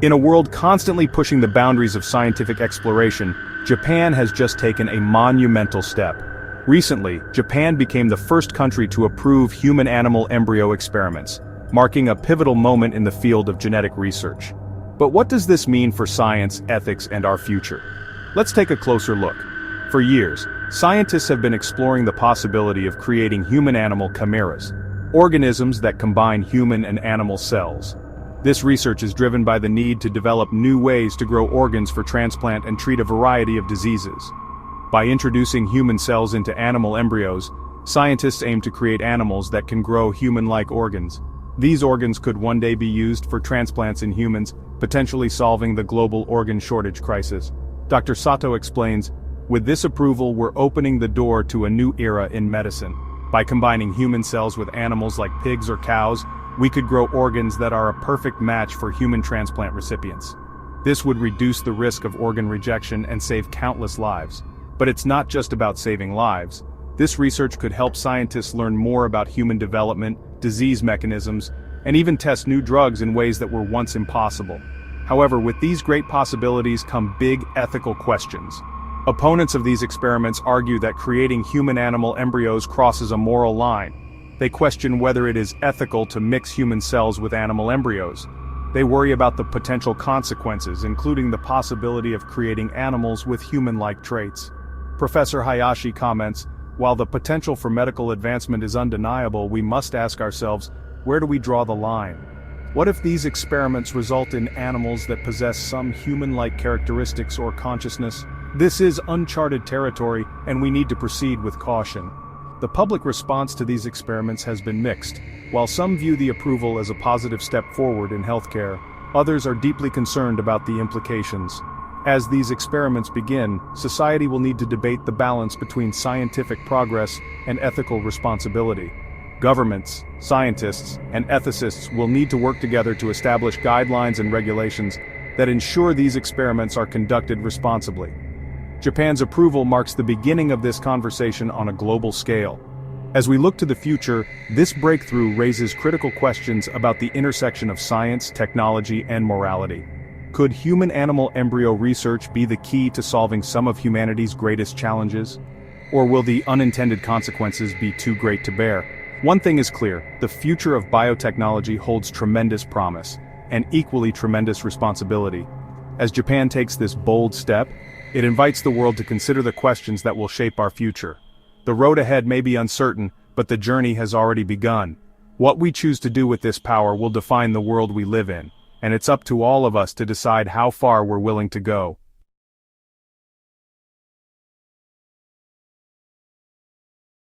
In a world constantly pushing the boundaries of scientific exploration, Japan has just taken a monumental step. Recently, Japan became the first country to approve human-animal embryo experiments, marking a pivotal moment in the field of genetic research. But what does this mean for science, ethics, and our future? Let's take a closer look. For years, scientists have been exploring the possibility of creating human-animal chimeras, organisms that combine human and animal cells. This research is driven by the need to develop new ways to grow organs for transplant and treat a variety of diseases. By introducing human cells into animal embryos, scientists aim to create animals that can grow human-like organs. These organs could one day be used for transplants in humans, potentially solving the global organ shortage crisis. Dr. Sato explains, "With this approval, we're opening the door to a new era in medicine. By combining human cells with animals like pigs or cows, we could grow organs that are a perfect match for human transplant recipients. This would reduce the risk of organ rejection and save countless lives. But it's not just about saving lives. This research could help scientists learn more about human development, disease mechanisms, and even test new drugs in ways that were once impossible. However, with these great possibilities come big ethical questions. Opponents of these experiments argue that creating human-animal embryos crosses a moral line. They question whether it is ethical to mix human cells with animal embryos. They worry about the potential consequences, including the possibility of creating animals with human-like traits. Professor Hayashi comments, "While the potential for medical advancement is undeniable, we must ask ourselves, where do we draw the line? What if these experiments result in animals that possess some human-like characteristics or consciousness? This is uncharted territory, and we need to proceed with caution." The public response to these experiments has been mixed. While some view the approval as a positive step forward in healthcare, others are deeply concerned about the implications. As these experiments begin, society will need to debate the balance between scientific progress and ethical responsibility. Governments, scientists, and ethicists will need to work together to establish guidelines and regulations that ensure these experiments are conducted responsibly. Japan's approval marks the beginning of this conversation on a global scale. As we look to the future, this breakthrough raises critical questions about the intersection of science, technology, and morality. Could human-animal embryo research be the key to solving some of humanity's greatest challenges? Or will the unintended consequences be too great to bear? One thing is clear, the future of biotechnology holds tremendous promise, and equally tremendous responsibility. As Japan takes this bold step, it invites the world to consider the questions that will shape our future. The road ahead may be uncertain, but the journey has already begun. What we choose to do with this power will define the world we live in, and it's up to all of us to decide how far we're willing to go.